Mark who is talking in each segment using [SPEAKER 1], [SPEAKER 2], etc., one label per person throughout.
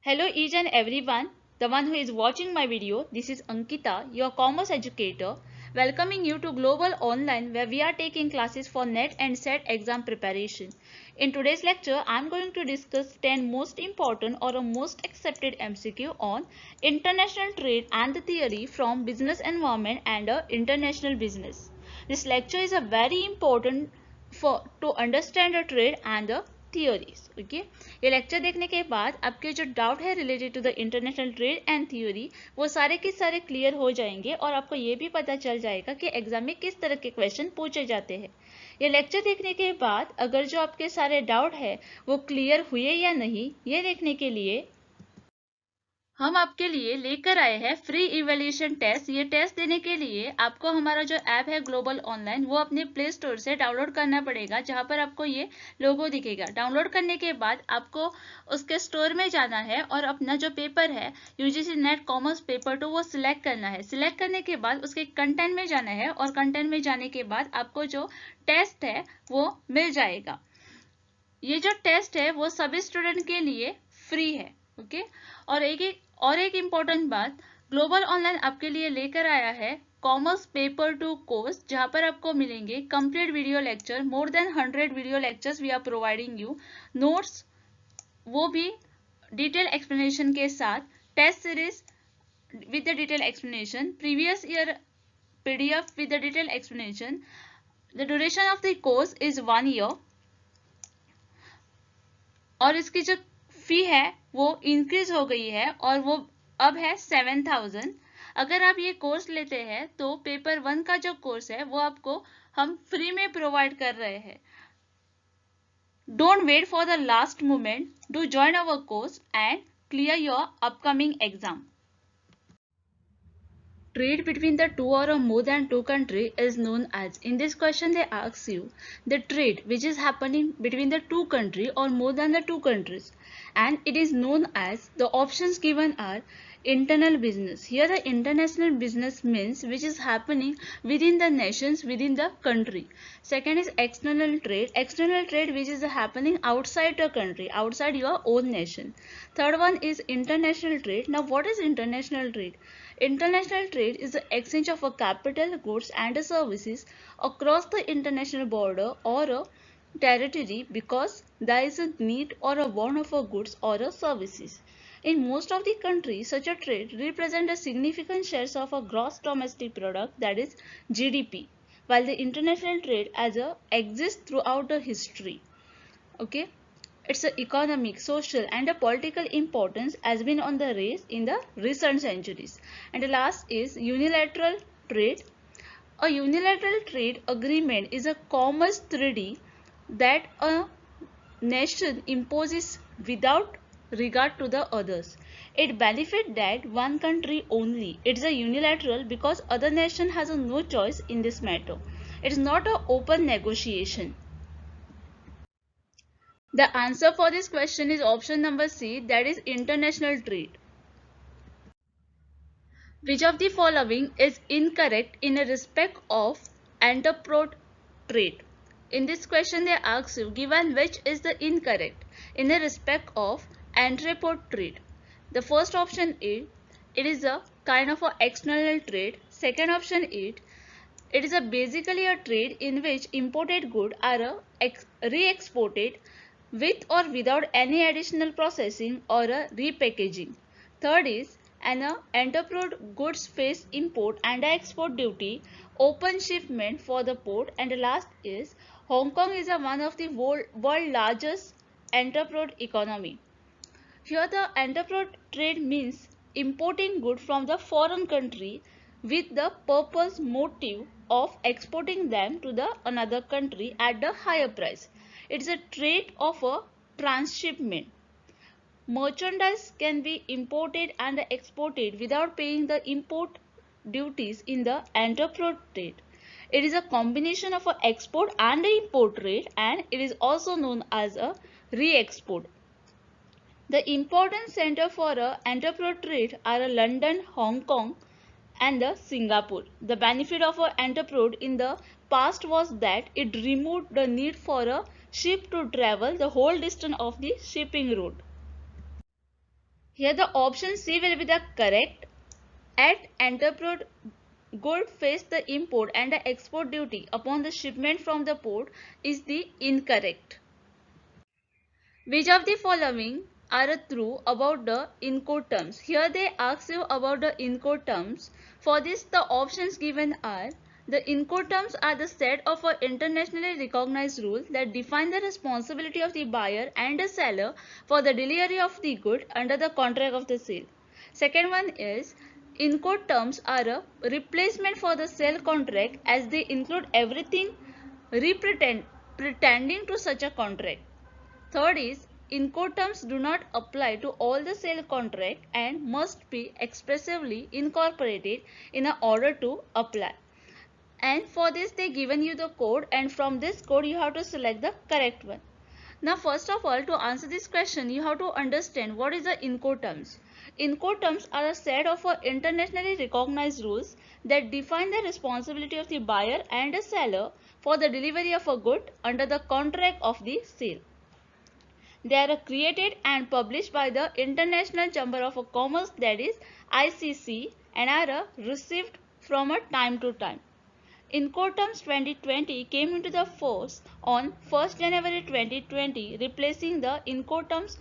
[SPEAKER 1] Hello each and everyone, the one who is watching my video. This is Ankita, your commerce educator, welcoming you to Global Online where we are taking classes for NET and SET exam preparation. In today's lecture, I am going to discuss 10 most important or a most accepted MCQ on international trade and the theory from business environment and international business. This lecture is a very important to understand the trade and the theories okay ये lecture देखने के बाद आपके जो doubt है related to the international trade and theory वो सारे के सारे क्लियर हो जाएंगे और आपको ये भी पता चल जाएगा कि एग्जाम में किस तरह के क्वेश्चन पूछे जाते हैं। ये लेक्चर देखने के बाद अगर जो आपके सारे डाउट है वो क्लियर हुए या नहीं ये देखने के लिए हम आपके लिए लेकर आए हैं फ्री इवैल्यूएशन टेस्ट। ये टेस्ट देने के लिए आपको हमारा जो ऐप है ग्लोबल ऑनलाइन वो अपने प्ले स्टोर से डाउनलोड करना पड़ेगा, जहां पर आपको ये लोगो दिखेगा। डाउनलोड करने के बाद आपको उसके स्टोर में जाना है और अपना जो पेपर है यूजीसी नेट कॉमर्स पेपर 2 वो सिलेक्ट करना है। सिलेक्ट करने के बाद उसके कंटेंट में जाना है और कंटेंट में जाने के बाद आपको जो टेस्ट है वो मिल जाएगा। ये जो टेस्ट है वो सभी स्टूडेंट के लिए फ्री है। ओके और एक इम्पोर्टेंट बात, ग्लोबल ऑनलाइन आपके लिए लेकर आया है कॉमर्स पेपर 2 कोर्स, जहां पर आपको मिलेंगे complete video lecture, more than 100 video lectures we are providing you, notes वो भी डिटेल एक्सप्लेनेशन के साथ, test series with the detail explanation, previous year PDF with the detail explanation. The duration of the course is 1 year और इसकी जो फी है वो increase हो गई है और वो अब है 7000। अगर आप ये कोर्स लेते हैं तो पेपर 1 का जो कोर्स है वो आपको हम फ्री में प्रोवाइड कर रहे हैं। Don't wait for the last moment, do join our course and clear your upcoming exam. Trade between the two or more than two countries is known as. In this question they ask you the trade which is happening between the two countries or more than the two countries, and it is known as, the options given are internal business. Here the international business means which is happening within the nations, within the country. Second is external trade. External trade which is happening outside the country, outside your own nation. Third one is international trade. Now what is international trade? International trade is the exchange of a capital, goods and services across the international border or a territory because there is a need or a want of a goods or a services. In most of the countries, such a trade represents a significant shares of a gross domestic product, that is GDP, while the international trade as a exists throughout the history. Okay. Its economic, social and political importance has been on the rise in the recent centuries. And the last is unilateral trade. A unilateral trade agreement is a commerce treaty that a nation imposes without regard to the others. It benefits that one country only. It is a unilateral because other nation has no choice in this matter. It is not an open negotiation. The answer for this question is option number C, that is international trade. Which of the following is incorrect in respect of entrepreneur trade? In this question they ask you given which is the incorrect in the respect of entrepreneur trade. The first option is it is a kind of a external trade. Second option is it is basically a trade in which imported goods are re-exported with or without any additional processing or a repackaging. Third is an entrepreneur goods face import and export duty, open shipment for the port. And the last is Hong Kong is one of the world largest entrepreneur economy. Here the entrepreneur trade means importing goods from the foreign country with the purpose motive of exporting them to the another country at the higher price. It is a trade of a transshipment. Merchandise can be imported and exported without paying the import duties in the entrepreneur trade. It is a combination of a export and import trade, and it is also known as a re-export. The important center for a entrepreneur trade are London, Hong Kong and Singapore. The benefit of an entrepreneur in the past was that it removed the need for a ship to travel the whole distance of the shipping route. Here the option C will be the correct. At entrepreneur good face the import and the export duty upon the shipment from the port is the incorrect. Which of the following are true about the Incoterms? Here they ask you about the Incoterms. For this the options given are: the Incoterms are the set of internationally recognized rules that define the responsibility of the buyer and the seller for the delivery of the good under the contract of the sale. Second one is Incoterms are a replacement for the sale contract as they include everything pretending to such a contract. Third is Incoterms do not apply to all the sale contract and must be expressively incorporated in order to apply. And for this they given you the code, and from this code you have to select the correct one. Now first of all, to answer this question you have to understand what is the Incoterms. Incoterms are a set of internationally recognized rules that define the responsibility of the buyer and the seller for the delivery of a good under the contract of the sale. They are created and published by the International Chamber of Commerce, that is ICC, and are received from a time to time. Incoterms 2020 came into the force on 1st January 2020, replacing the Incoterms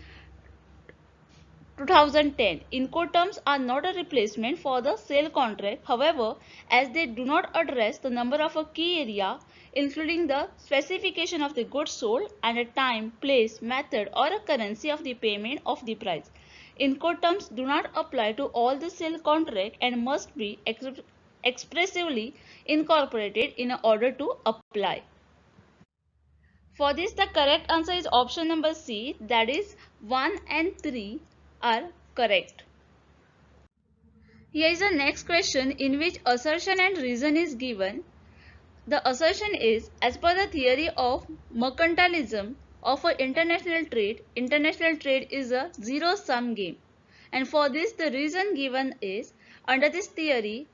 [SPEAKER 1] 2010. Incoterms are not a replacement for the sale contract. However, as they do not address the number of a key area, including the specification of the goods sold and a time, place, method or a currency of the payment of the price, Incoterms do not apply to all the sale contract and must be expressively incorporated in order to apply. For this the correct answer is option number C, that is 1 and 3 are correct. Here is the next question in which assertion and reason is given. The assertion is, as per the theory of mercantilism of international trade is a zero-sum game. And for this the reason given is, under this theory,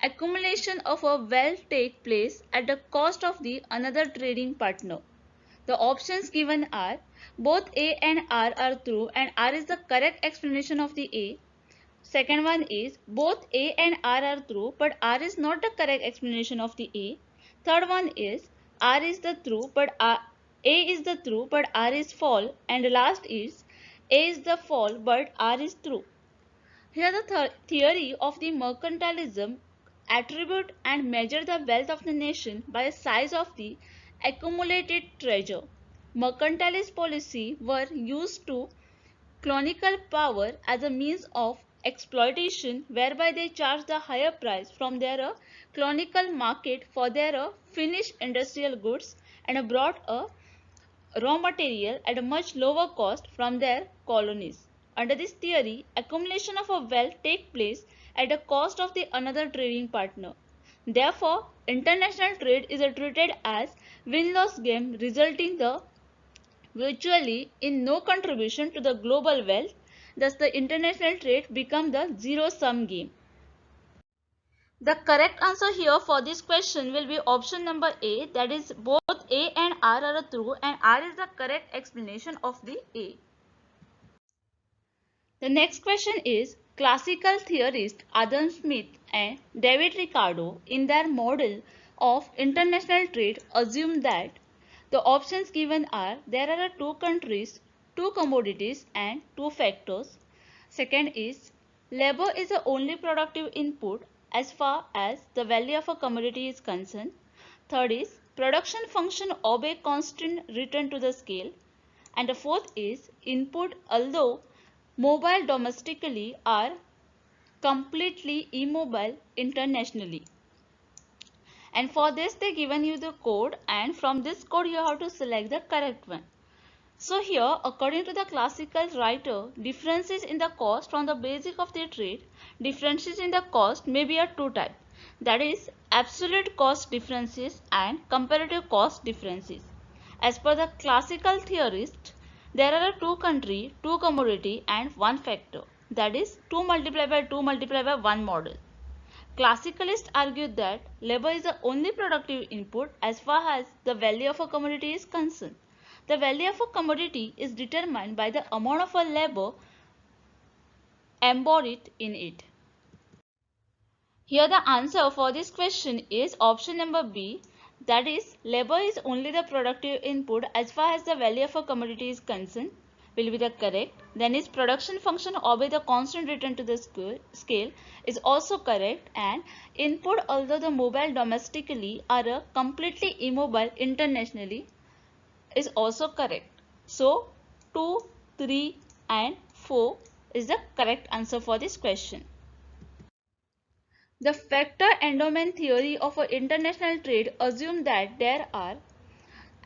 [SPEAKER 1] accumulation of a wealth take place at the cost of the another trading partner. The options given are both A and R are true and R is the correct explanation of the A. Second one is both A and R are true but R is not the correct explanation of the A. Third one is R is the true but A is the true but R is false, and last is A is the false but R is true. Here the theory of the mercantilism attribute and measure the wealth of the nation by the size of the accumulated treasure. Mercantilist policy were used to colonial power as a means of exploitation, whereby they charged the higher price from their colonial market for their finished industrial goods and brought a raw material at a much lower cost from their colonies. Under this theory, accumulation of a wealth takes place at the cost of the another trading partner. Therefore, international trade is treated as win-loss game, resulting the virtually in no contribution to the global wealth. Thus, the international trade becomes the zero-sum game. The correct answer here for this question will be option number A, that is both A and R are true and R is the correct explanation of the A. The next question is, classical theorists Adam Smith and David Ricardo in their model of international trade assume that the options given are there are two countries, two commodities and two factors. Second is labor is the only productive input as far as the value of a commodity is concerned. Third is production function obey constant return to the scale. And the fourth is input although mobile domestically are completely immobile internationally. And for this they given you the code, and from this code you have to select the correct one. So here, according to the classical writer, differences in the cost from the basic of the trade, differences in the cost may be of two types, that is absolute cost differences and comparative cost differences. As per the classical theorist, there are two country, two commodity and one factor, that is 2 multiplied by 2 multiplied by 1 model. Classicalists argue that labor is the only productive input as far as the value of a commodity is concerned. The value of a commodity is determined by the amount of a labor embodied in it. Here the answer for this question is option number B, that is labor is only the productive input as far as the value of a commodity is concerned, will be the correct. Then is production function obey the constant return to the scale is also correct, and input although the mobile domestically are a completely immobile internationally is also correct. So 2, 3 and 4 is the correct answer for this question. The factor endowment theory of international trade assumes that there are,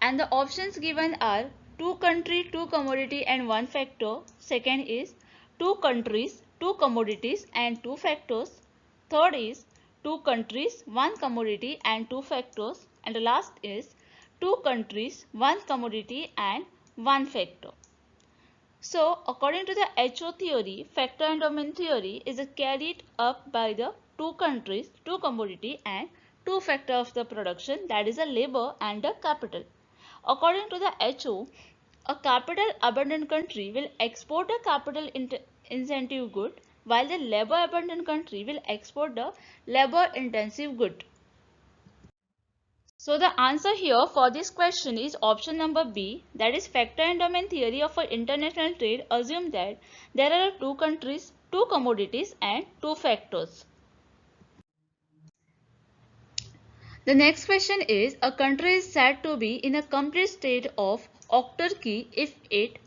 [SPEAKER 1] and the options given are 2 country, 2 commodity and 1 factor. Second is 2 countries, 2 commodities and 2 factors. Third is 2 countries, 1 commodity and 2 factors. And the last is 2 countries, 1 commodity and 1 factor. So, according to the HO theory, factor endowment theory is carried up by the 2 countries, 2 commodity and 2 factor of the production, that is a labor and a capital. According to the HO, a capital abundant country will export a capital incentive good, while the labor abundant country will export the labor intensive good. So the answer here for this question is option number B, that is factor endowment theory of international trade assume that there are 2 countries, 2 commodities and 2 factors. The next question is a country is said to be in a complete state of autarky if it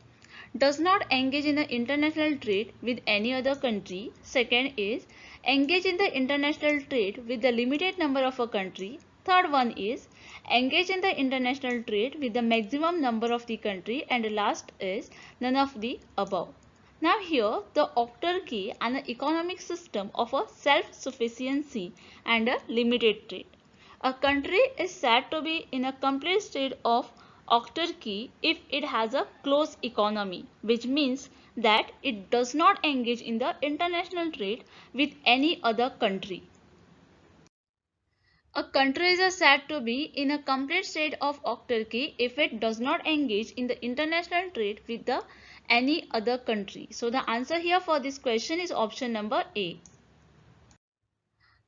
[SPEAKER 1] does not engage in the international trade with any other country. Second is engage in the international trade with the limited number of a country. Third one is engage in the international trade with the maximum number of the country, and the last is none of the above. Now here the autarky and the economic system of a self-sufficiency and a limited trade. A country is said to be in a complete state of autarky if it has a closed economy, which means that it does not engage in the international trade with any other country. A country is said to be in a complete state of autarky if it does not engage in the international trade with any other country. So the answer here for this question is option number A.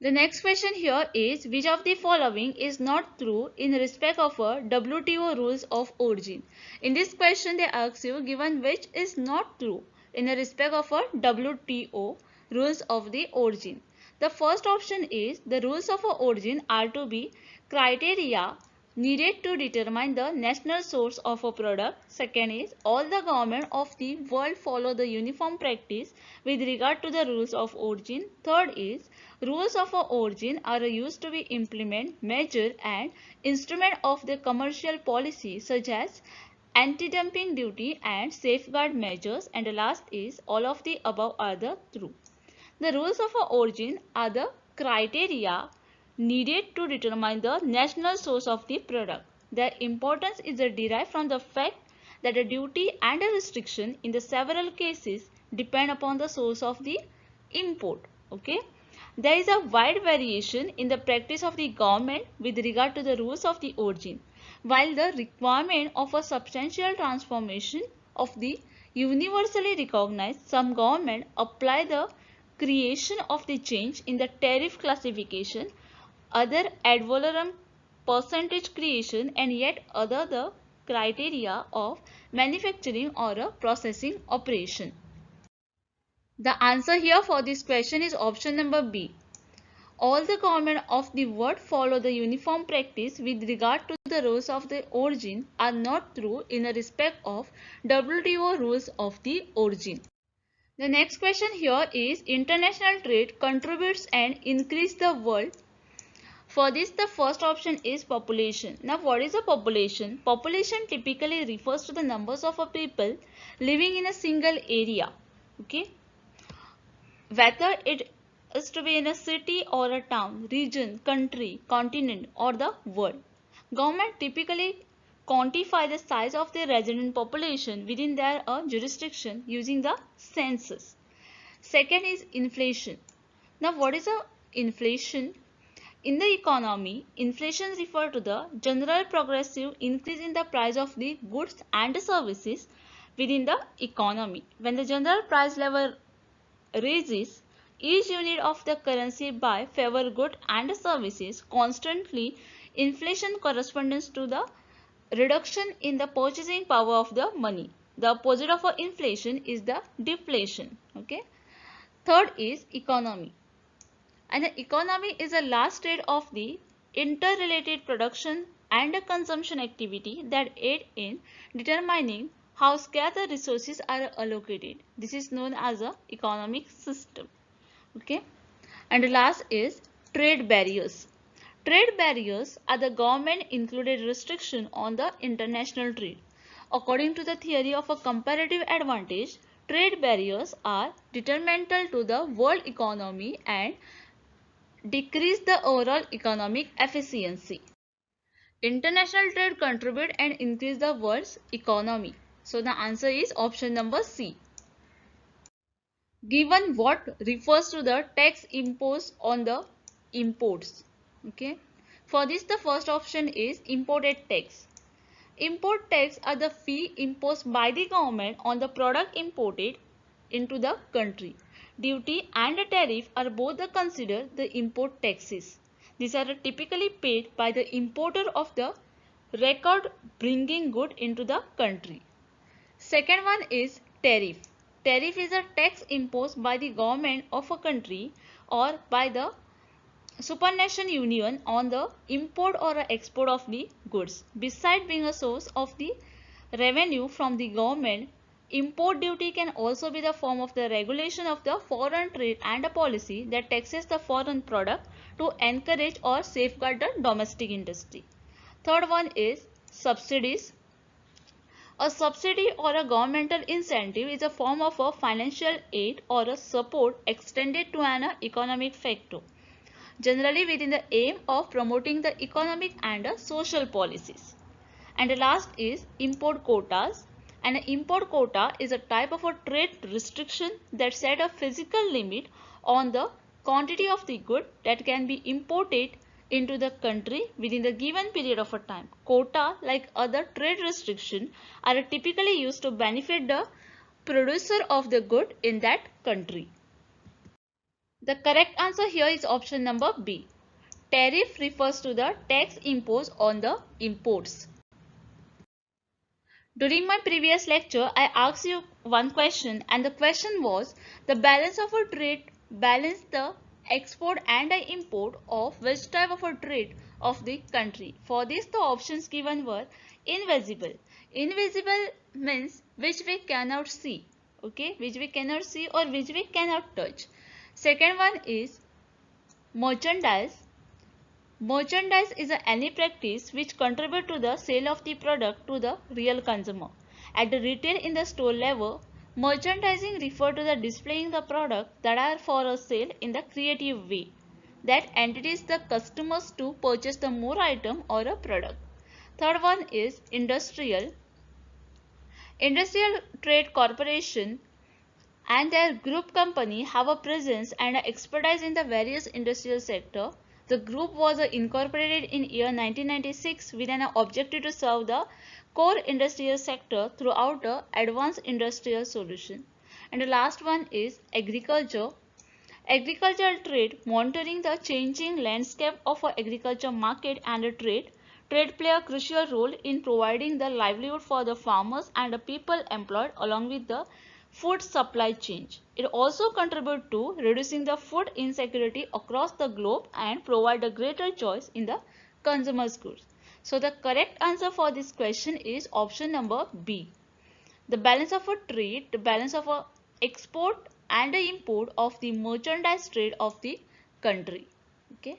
[SPEAKER 1] The next question here is which of the following is not true in respect of a WTO rules of origin. In this question they ask you given which is not true in respect of a WTO rules of the origin. The first option is the rules of origin are to be criteria needed to determine the national source of a product. Second is all the government of the world follow the uniform practice with regard to the rules of origin. Third is rules of origin are used to be implement, measure and instrument of the commercial policy such as anti-dumping duty and safeguard measures. And the last is all of the above are the true. The rules of origin are the criteria needed to determine the national source of the product. Their importance is derived from the fact that a duty and a restriction in the several cases depend upon the source of the import. Okay. There is a wide variation in the practice of the government with regard to the rules of the origin, while the requirement of a substantial transformation of the universally recognized, some government apply the creation of the change in the tariff classification, other ad valorem percentage creation, and yet other the criteria of manufacturing or a processing operation. The answer here for this question is option number B. All the government of the world follow the uniform practice with regard to the rules of the origin are not true in respect of WTO rules of the origin. The next question here is international trade contributes and increase the world. For this the first option is population. Now what is a population? Population typically refers to the numbers of people living in a single area. Okay. Whether it is to be in a city or a town, region, country, continent or the world. Government typically quantify the size of their resident population within their jurisdiction using the census. Second is inflation. Now what is a inflation? In the economy, inflation refers to the general progressive increase in the price of the goods and services within the economy. When the general price level raises each unit of the currency by favor good and services constantly. Inflation corresponds to the reduction in the purchasing power of the money. The opposite of inflation is the deflation. Okay. Third is economy. And the economy is a last state of the interrelated production and consumption activity that aid in determining how scarce the resources are allocated. This is known as a economic system. Okay. And the last is trade barriers. Trade barriers are the government included restriction on the international trade. According to the theory of a comparative advantage, trade barriers are detrimental to the world economy and decrease the overall economic efficiency. International trade contribute and increase the world's economy. So the answer is option number C. Given what refers to the tax imposed on the imports. Okay. For this, the first option is imported tax. Import tax are the fee imposed by the government on the product imported into the country. Duty and tariff are both considered the import taxes. These are typically paid by the importer of the record bringing good into the country. Second one is tariff. Tariff is a tax imposed by the government of a country or by the supranational union on the import or export of the goods. Besides being a source of the revenue from the government, import duty can also be the form of the regulation of the foreign trade and a policy that taxes the foreign product to encourage or safeguard the domestic industry. Third one is subsidies. A subsidy or a governmental incentive is a form of a financial aid or a support extended to an economic factor, generally within the aim of promoting the economic and social policies. And the last is import quotas. An import quota is a type of a trade restriction that set a physical limit on the quantity of the good that can be imported into the country within the given period of a time. Quota, like other trade restrictions, are typically used to benefit the producer of the good in that country. The correct answer here is option number B. Tariff refers to the tax imposed on the imports. During my previous lecture, I asked you one question, and the question was the balance of a trade balance the export and the import of which type of a trade of the country. For this, the options given were invisible. Invisible means which we cannot see. Okay, which we cannot see or which we cannot touch. Second one is merchandise. Merchandise is any practice which contribute to the sale of the product to the real consumer. At the retail in the store level, merchandising refers to the displaying the product that are for a sale in the creative way that entities the customers to purchase the more item or a product. Third one is industrial. Industrial Trade Corporation and their group company have a presence and expertise in the various industrial sector. The group was incorporated in year 1996 with an objective to serve the core industrial sector throughout the advanced industrial solution. And the last one is agriculture. Agricultural trade, monitoring the changing landscape of agriculture market and trade. Trade play a crucial role in providing the livelihood for the farmers and the people employed along with the food supply chain. It also contributes to reducing the food insecurity across the globe and provide a greater choice in the consumer's goods. So the correct answer for this question is option number B. The balance of a trade, the balance of a export and the import of the merchandise trade of the country. Okay.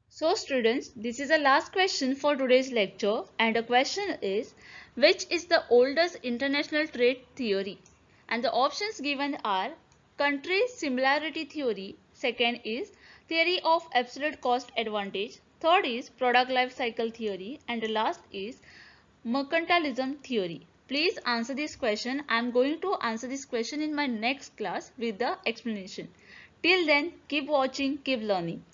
[SPEAKER 1] So students, this is the last question for today's lecture, and the question is, which is the oldest international trade theory? And the options given are country similarity theory, second is theory of absolute cost advantage, third is product life cycle theory, and the last is mercantilism theory. Please answer this question. I am going to answer this question in my next class with the explanation. Till then, keep watching, keep learning.